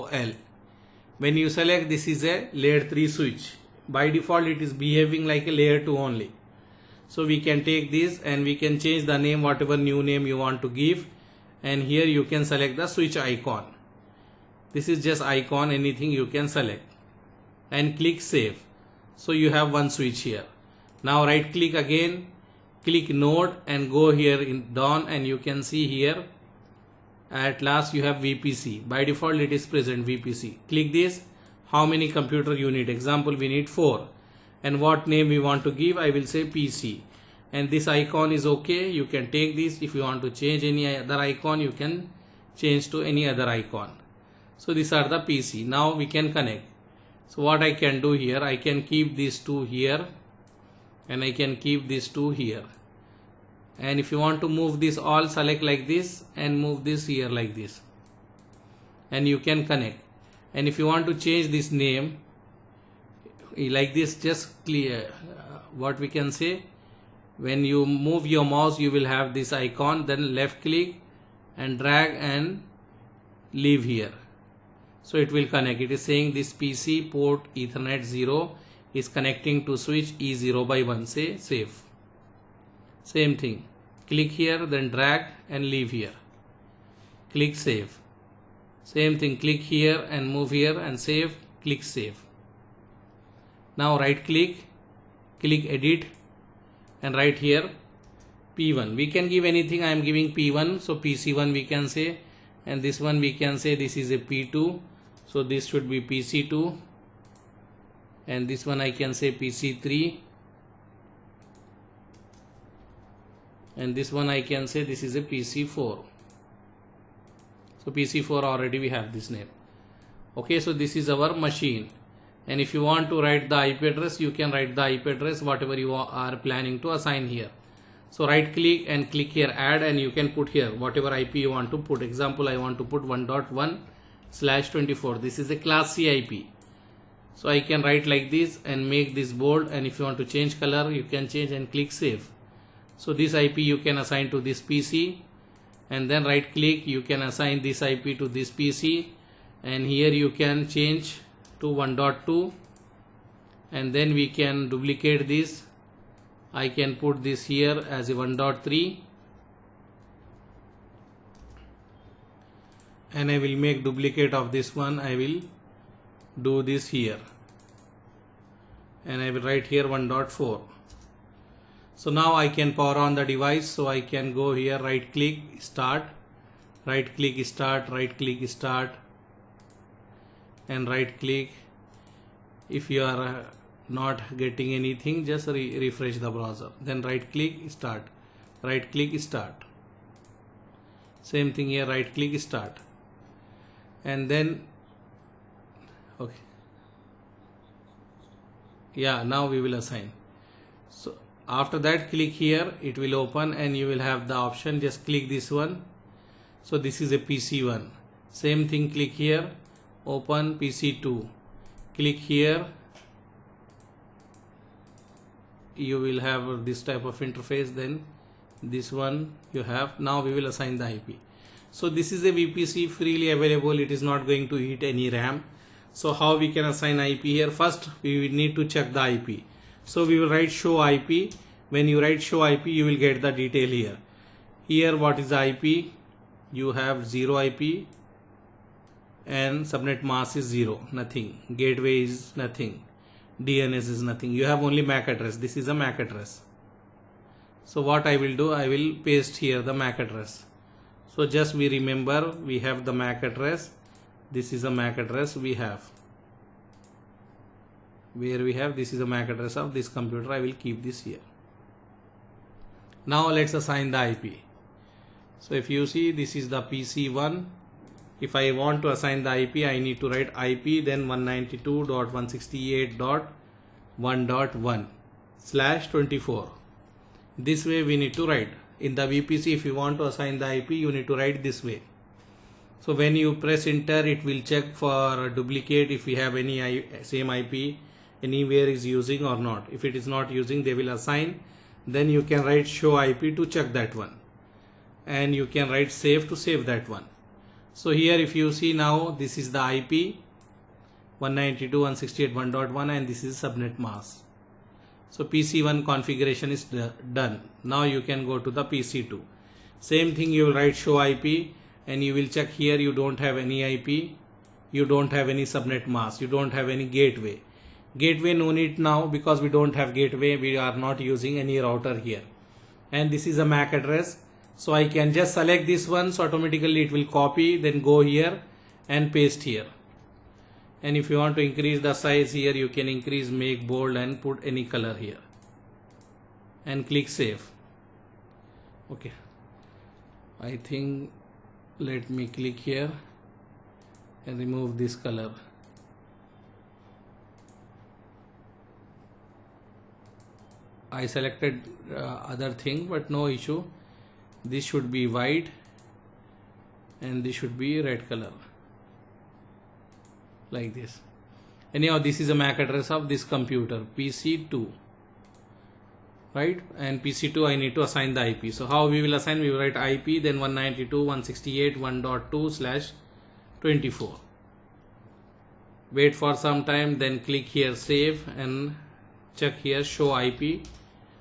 L. When you select, this is a layer 3 switch. By default it is behaving like a layer 2 only. So we can take this and we can change the name, whatever new name you want to give, and here you can select the switch icon. This is just icon, anything you can select, and click save. So you have one switch here. Now right click again, click node and go here in down, and you can see here at last you have VPC. By default it is present VPC. Click this. How many computer you need? Example, we need 4. And what name we want to give? I will say PC. And this icon is okay. You can take this. If you want to change any other icon, you can change to any other icon. So these are the PC. Now we can connect. So what I can do here, I can keep these two here and I can keep these two here. And if you want to move this all, select like this and move this here like this, and you can connect. And if you want to change this name like this, just clear what we can say, when you move your mouse you will have this icon, then left click and drag and leave here. So it will connect. It is saying this PC port Ethernet 0 is connecting to switch E0 by 1. Say save. Same thing. Click here, then drag and leave here. Click save. Same thing. Click here and move here and save. Click save. Now right click, click edit, and right here P1. We can give anything. I am giving P1. So PC1 we can say, and this one we can say this is a P2. So this should be PC2, and this one I can say PC3, and this one I can say this is a PC4. So PC4 already we have this name. Okay, so this is our machine, and if you want to write the IP address, you can write the IP address whatever you are planning to assign here. So right click and click here add, and you can put here whatever IP you want to put. Example, I want to put 1.1/24. This is a class C IP. So I can write like this and make this bold, and if you want to change color you can change and click save. So this IP you can assign to this PC, and then right click, you can assign this IP to this PC, and here you can change to 1.2, and then we can duplicate this. I can put this here as a 1.3, and I will make duplicate of this one. I will do this here, and I will write here 1.4. So now I can power on the device. So I can go here, right click, start, right click, start, right click, start, and right click. If you are not getting anything, just refresh the browser, then right click, start, right click, start. Same thing here, right click, start, and then okay, yeah, now we will assign. So after that, click here, it will open and you will have the option. Just click this one. So this is a PC1. Same thing, click here, open PC2, click here, you will have this type of interface. Then this one you have. Now we will assign the IP. So this is a VPC freely available. It is not going to eat any RAM. So how we can assign IP here? First we will need to check the IP. So we will write show IP. When you write show IP, you will get the detail here. Here what is the IP? You have 0 IP, and subnet mask is 0, nothing. Gateway is nothing. DNS is nothing. You have only MAC address. This is a MAC address. So what I will do, I will paste here the MAC address. So just we remember we have the MAC address. This is a MAC address we have. Where we have, this is the MAC address of this computer. I will keep this here. Now let's assign the IP. So if you see, this is the PC1. If I want to assign the IP, I need to write IP, then 192.168.1.1/24. This way we need to write. In the VPC, if you want to assign the IP, you need to write this way. So when you press enter, it will check for duplicate if we have any same IP anywhere is using or not. If it is not using, they will assign. Then you can write show IP to check that one, and you can write save to save that one. So here if you see now, this is the IP 192.168.1.1 and this is subnet mask. So PC1 configuration is done. Now you can go to the PC2. Same thing, you will write show IP and you will check here you don't have any IP, you don't have any subnet mask, you don't have any gateway. Gateway no need now because we don't have gateway, we are not using any router here. And this is a MAC address. So I can just select this one, so automatically it will copy, then go here and paste here. And if you want to increase the size here, you can increase, make bold and put any color here and click save. Okay, I think let me click here and remove this color. I selected other thing, but no issue. This should be white and this should be red color, like this. Anyhow, this is a MAC address of this computer, PC2, right? And PC2 I need to assign the IP. So how we will assign? We will write IP, then 192.168.1.2/24. Wait for some time, then click here save and check here show IP.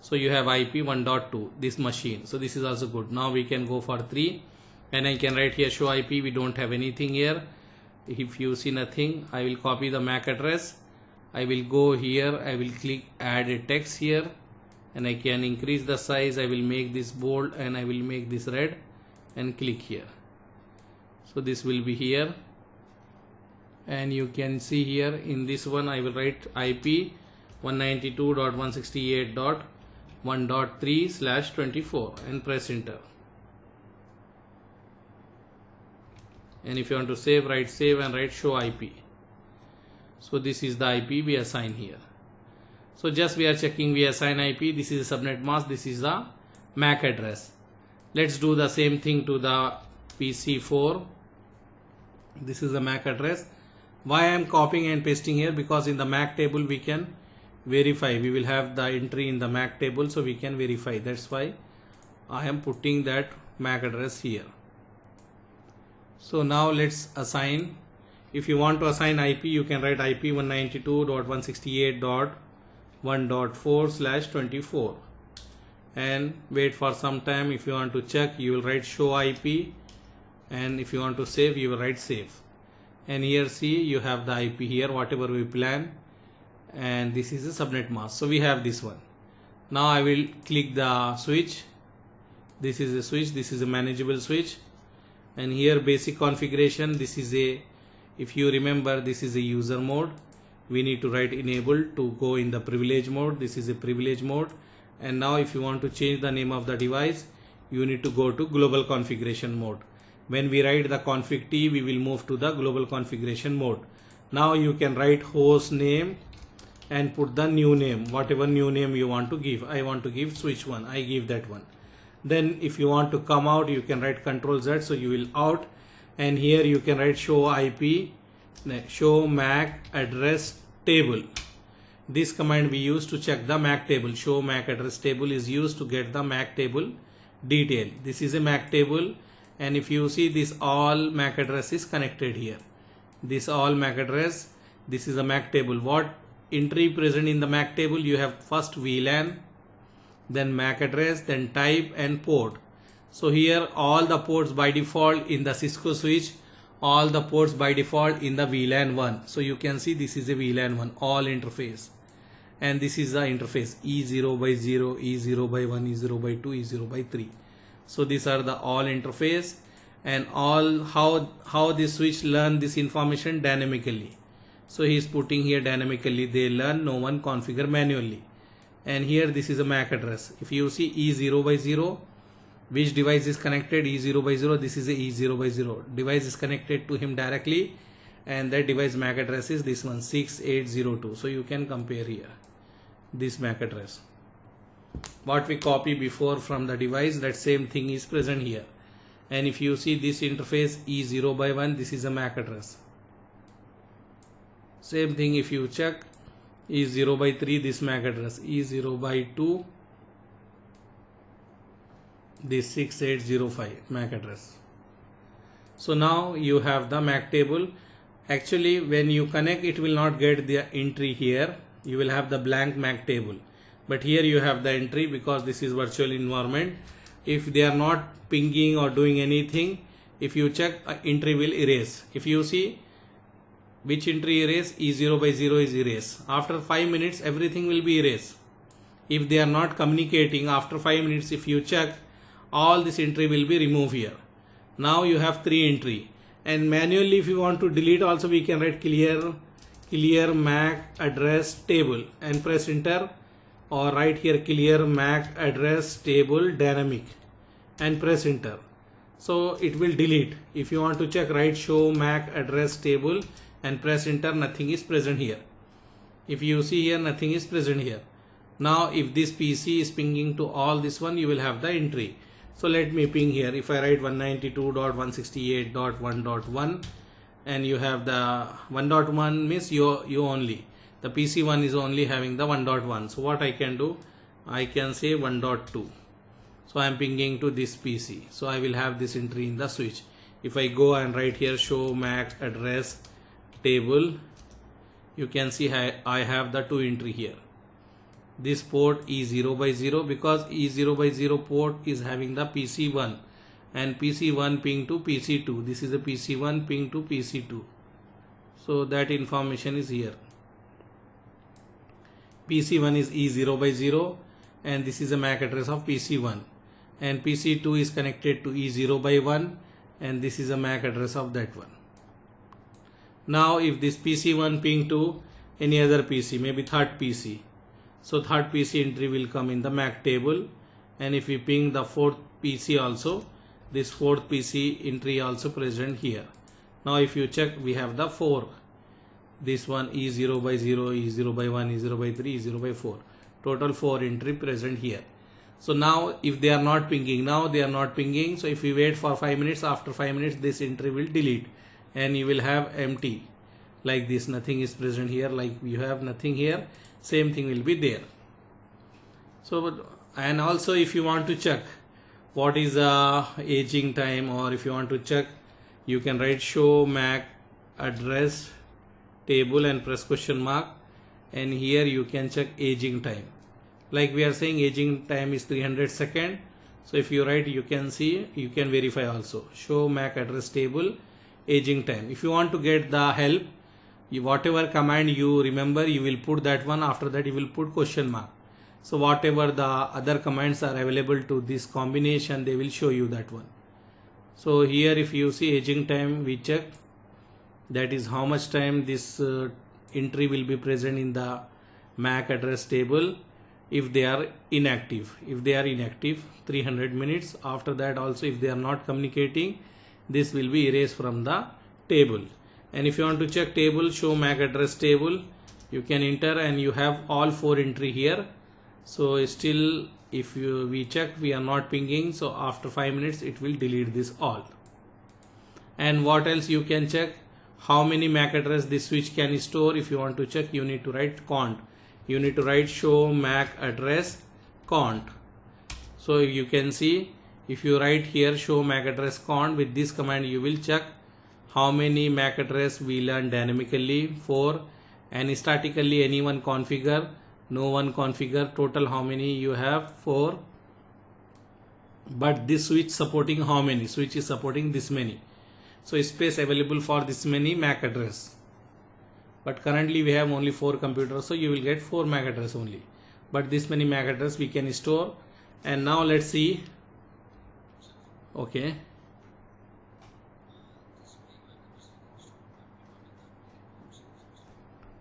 So you have IP 1.2, this machine. So this is also good. Now we can go for 3 and I can write here show IP. We don't have anything here. If you see nothing, I will copy the MAC address. I will go here, I will click add a text here and I can increase the size. I will make this bold and I will make this red and click here. So this will be here and you can see here in this one I will write IP 192.168.1.3/24 and press enter. And if you want to save, write save and write show IP. So this is the IP we assign here. So just we are checking, we assign IP. This is a subnet mask, this is the MAC address. Let's do the same thing to the PC4. This is the MAC address. Why I am copying and pasting here? Because in the MAC table we can verify. We will have the entry in the MAC table, so we can verify. That's why I am putting that MAC address here. So now let's assign. If you want to assign IP, you can write IP 192.168.1.4/24 and wait for some time. If you want to check, you will write show IP, and if you want to save, you will write save. And here see, you have the IP here, whatever we plan, and this is a subnet mask. So we have this one. Now I will click the switch. This is a switch, this is a manageable switch, and here basic configuration. This is a, if you remember, this is a user mode. We need to write enable to go in the privilege mode. This is a privilege mode. And now if you want to change the name of the device, you need to go to global configuration mode. When we write the config T, we will move to the global configuration mode. Now you can write host name and put the new name, whatever new name you want to give. I want to give switch 1, I give that one. Then if you want to come out, you can write Ctrl Z, so you will out, and here you can write show IP, show MAC address table. This command we use to check the MAC table. Show MAC address table is used to get the MAC table detail. This is a MAC table, and if you see, this all MAC address is connected here. This all MAC address, this is a MAC table. What entry present in the MAC table? You have first VLAN, then MAC address, then type and port. So here all the ports by default in the Cisco switch, all the ports by default in the VLAN 1. So you can see this is a VLAN 1, all interface. And this is the interface E0 by 0, E0 by 1, E0 by 2, E0 by 3. So these are the all interface, and all how this switch learn this information dynamically. So he is putting here dynamically, they learn, no one configure manually. And here this is a MAC address. If you see E0 by 0, which device is connected? E0 by 0, this is a E0 by 0. Device is connected to him directly, and that device MAC address is this one, 6802. So you can compare here this MAC address. What we copy before from the device, that same thing is present here. And if you see this interface E0 by 1, this is a MAC address. Same thing if you check E0 by 3, this MAC address, E0 by 2, this 6805 MAC address. So now you have the MAC table. Actually when you connect, it will not get the entry here, you will have the blank MAC table, but here you have the entry because this is virtual environment. If they are not pinging or doing anything, if you check, entry will erase. If you see which entry erase, E0 by 0 is erased. After 5 minutes everything will be erased. If they are not communicating, after 5 minutes if you check, all this entry will be removed here. Now you have 3 entry, and manually if you want to delete also, we can write clear MAC address table and press enter, or write here clear MAC address table dynamic and press enter. So it will delete. If you want to check, write show MAC address table and press enter, nothing is present here. If you see here, nothing is present here. Now if this PC is pinging to all this one, you will have the entry. So let me ping here. If I write 192.168.1.1 and you have the 1.1 means you only, the PC1 is only having the 1.1. So what I can do, I can say 1.2. So I am pinging to this PC. So I will have this entry in the switch. If I go and write here show MAC address table, you can see I have the 2 entry here. This port E0 by 0 because E0 by 0 port is having the PC1 and PC1 ping to PC2. This is a PC1 ping to PC2. So that information is here. PC1 is E0 by 0 and this is a MAC address of PC1, and PC2 is connected to E0 by 1 and this is a MAC address of that one. Now if this PC1 ping to any other PC, maybe third PC, so third PC entry will come in the MAC table, and if we ping the fourth PC also, this fourth PC entry also present here. Now if you check, we have the 4. This one E0 by 0, E0 by 1, E0 by 3, E0 by 4. Total 4 entry present here. So now if they are not pinging, now they are not pinging. So if we wait for 5 minutes, after 5 minutes this entry will delete and you will have empty like this. Nothing is present here, like you have nothing here. Same thing will be there. So and also if you want to check what is the aging time, or if you want to check, you can write show MAC address table and press question mark, and here you can check aging time. Like we are saying aging time is 300 seconds. So if you write, you can see, you can verify also show MAC address table aging time. If you want to get the help, whatever command you remember, you will put that one. After that you will put question mark. So whatever the other commands are available to this combination, they will show you that one. So here if you see aging time, we check, that is how much time this entry will be present in the MAC address table if they are inactive. If they are inactive, 300 minutes. After that also, if they are not communicating, this will be erased from the table. And if you want to check table, show MAC address table, you can enter and you have all 4 entry here. So still if we check, we are not pinging, so after 5 minutes it will delete this all. And what else you can check, how many MAC address this switch can store. If you want to check, you need to write count. You need to write show MAC address count. So you can see, if you write here show MAC address count, with this command you will check how many MAC address we learn dynamically, 4, and statically anyone configure, no one configure. Total how many you have, 4. But this switch supporting how many? Switch is supporting this many. So space available for this many MAC address. But currently we have only 4 computers, so you will get 4 MAC address only. But this many MAC address we can store. And now let's see. Okay.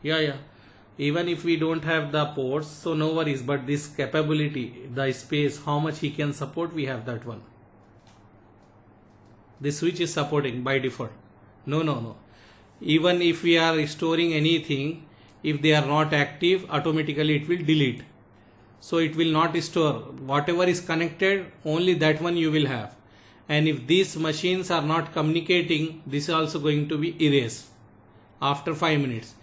Yeah. Even if we don't have the ports, so no worries, but this capability, the space, how much he can support, we have that one. This switch is supporting by default. No. Even if we are storing anything, if they are not active, automatically it will delete. So it will not store. Whatever is connected, only that one you will have. And if these machines are not communicating, this is also going to be erased after 5 minutes.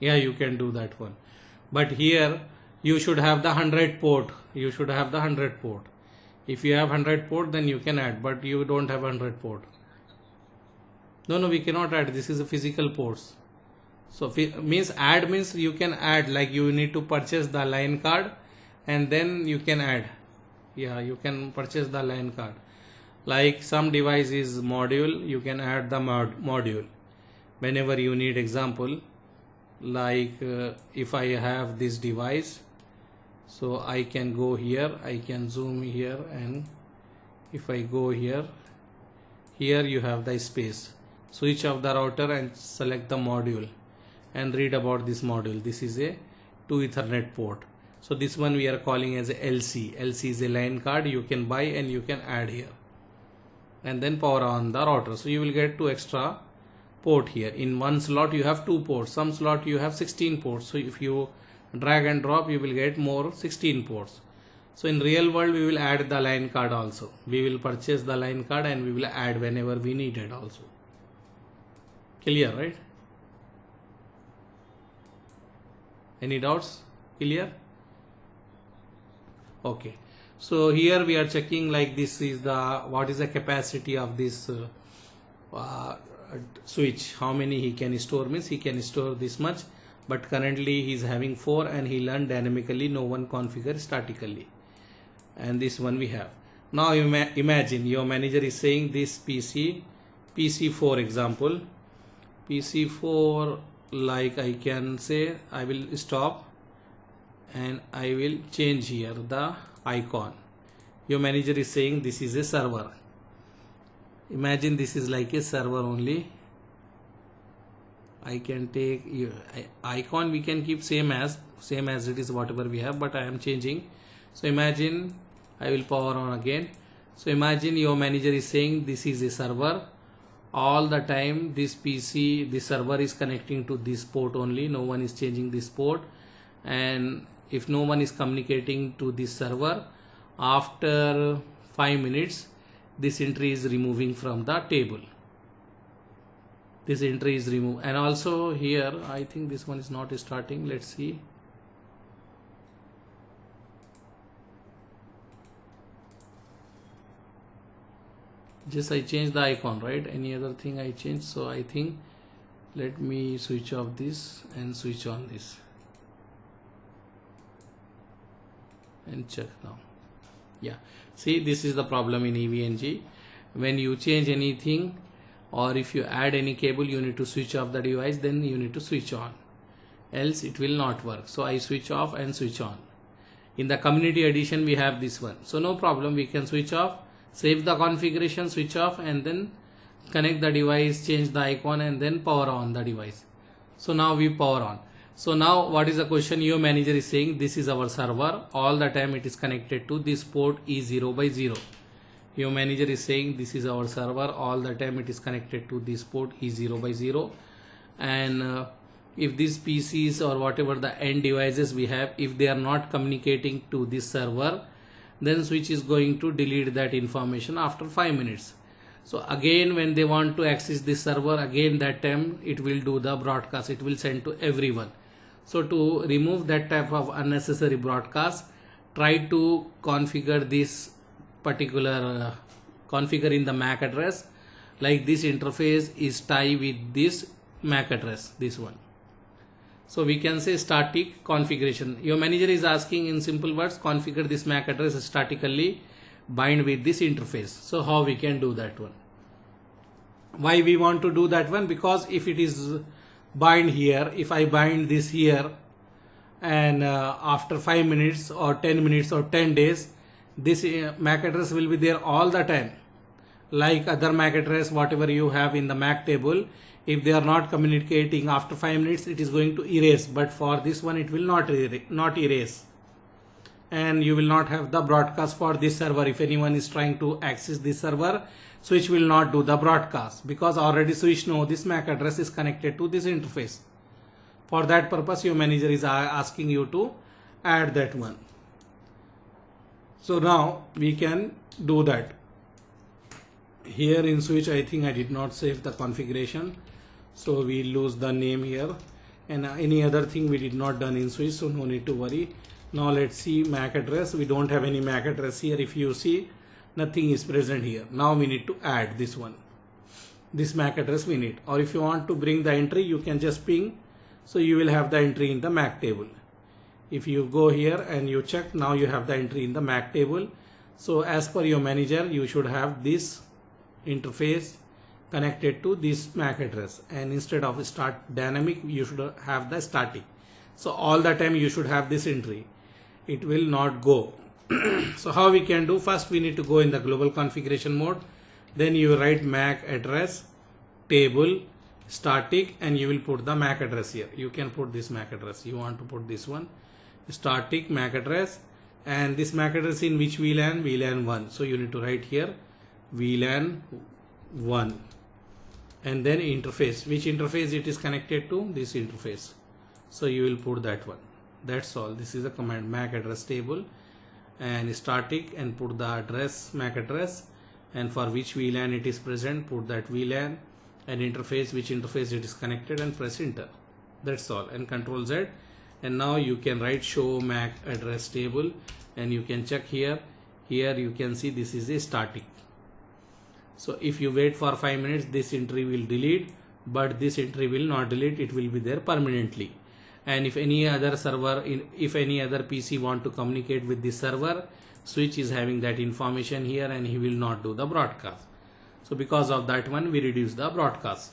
Yeah, you can do that one. But here you should have the 100 port. You should have the 100 port. If you have 100 port, then you can add, but you don't have 100 port. No, we cannot add. This is a physical ports. So means add means you can add, like you need to purchase the line card and then you can add. Yeah, you can purchase the line card. Like some device is module, you can add the module whenever you need. Example, like if I have this device, so I can go here, I can zoom here, and if I go here you have the space. Switch off the router and select the module and read about this module. This is a 2 Ethernet port. So this one we are calling as a LC. LC is a line card you can buy and you can add here. And then power on the router. So you will get 2 extra port here. In one slot you have 2 ports. Some slot you have 16 ports. So if you drag and drop, you will get more 16 ports. So in real world we will add the line card also. We will purchase the line card and we will add whenever we need it also. Clear, right? Any doubts? Clear? Okay. So here we are checking, like this is what is the capacity of this switch. How many he can store, means he can store this much, but currently he is having 4 and he learned dynamically, no one configure statically. And this one we have. Now imagine your manager is saying this PC4 example. PC4, like I can say I will stop and I will change here the icon. Your manager is saying this is a server. Imagine this is like a server only. I can take icon, we can keep same as it is whatever we have, but I am changing. So imagine I will power on again. So imagine your manager is saying this is a server. All the time this server is connecting to this port only, no one is changing this port. And if no one is communicating to this server, after 5 minutes this entry is removing from the table. This entry is removed. And also here I think this one is not starting. Let's see. Just I changed the icon, right? Any other thing I changed? So I think let me switch off this and switch on this and check now. Yeah, see, this is the problem in EVNG. When you change anything or if you add any cable, you need to switch off the device, then you need to switch on, else it will not work. So I switch off and switch on. In the community edition we have this one, so no problem, we can switch off, save the configuration, switch off, and then connect the device, change the icon, and then power on the device. So now we power on. So now what is the question? Your manager is saying this is our server, all the time it is connected to this port E0/0. Your manager is saying this is our server, all the time it is connected to this port E0/0. And if these PCs or whatever the end devices we have, if they are not communicating to this server, then switch is going to delete that information after 5 minutes. So again when they want to access this server, again that time it will do the broadcast, it will send to everyone. So to remove that type of unnecessary broadcast, try to configure this particular configure in the MAC address, like this interface is tie with this MAC address, this one. So we can say static configuration. Your manager is asking in simple words, configure this MAC address statically, bind with this interface. So how we can do that one? Why we want to do that one? Because if it is bind here, if I bind this here and after 5 minutes or 10 minutes or 10 days, this MAC address will be there all the time. Like other MAC address, whatever you have in the MAC table, if they are not communicating after 5 minutes, it is going to erase. But for this one, it will not erase. And you will not have the broadcast for this server. If anyone is trying to access this server, switch will not do the broadcast, because already switch know this MAC address is connected to this interface. For that purpose, your manager is asking you to add that one. So now we can do that. Here in switch, I think I did not save the configuration, so we lose the name here. and any other thing we did not done in switch, so no need to worry. Now let's see MAC address. We don't have any MAC address here. If you see, nothing is present here. Now we need to add this one, this MAC address we need. Or if you want to bring the entry, you can just ping, so you will have the entry in the MAC table. If you go here and you check, now you have the entry in the MAC table. So as per your manager, you should have this interface connected to this MAC address, and instead of start dynamic, you should have the static. So all the time you should have this entry. It will not go. So how we can do? First we need to go in the global configuration mode. Then you write MAC address table static, and you will put the MAC address here. You can put this MAC address. You want to put this one, static MAC address, and this MAC address in which VLAN? VLAN 1. So you need to write here VLAN 1, and then interface. Which interface it is connected to? This interface. So you will put that one. That's all. This is a command, MAC address table and static, and put the address, MAC address, and for which VLAN it is present, put that VLAN, and interface, which interface it is connected, and press enter. That's all, and Control Z. And now you can write show MAC address table, and you can check here. Here you can see this is a static. So if you wait for 5 minutes, this entry will delete, but this entry will not delete. It will be there permanently. And if any other server, if any other PC want to communicate with this server, switch is having that information here, and he will not do the broadcast. So because of that one, we reduce the broadcast.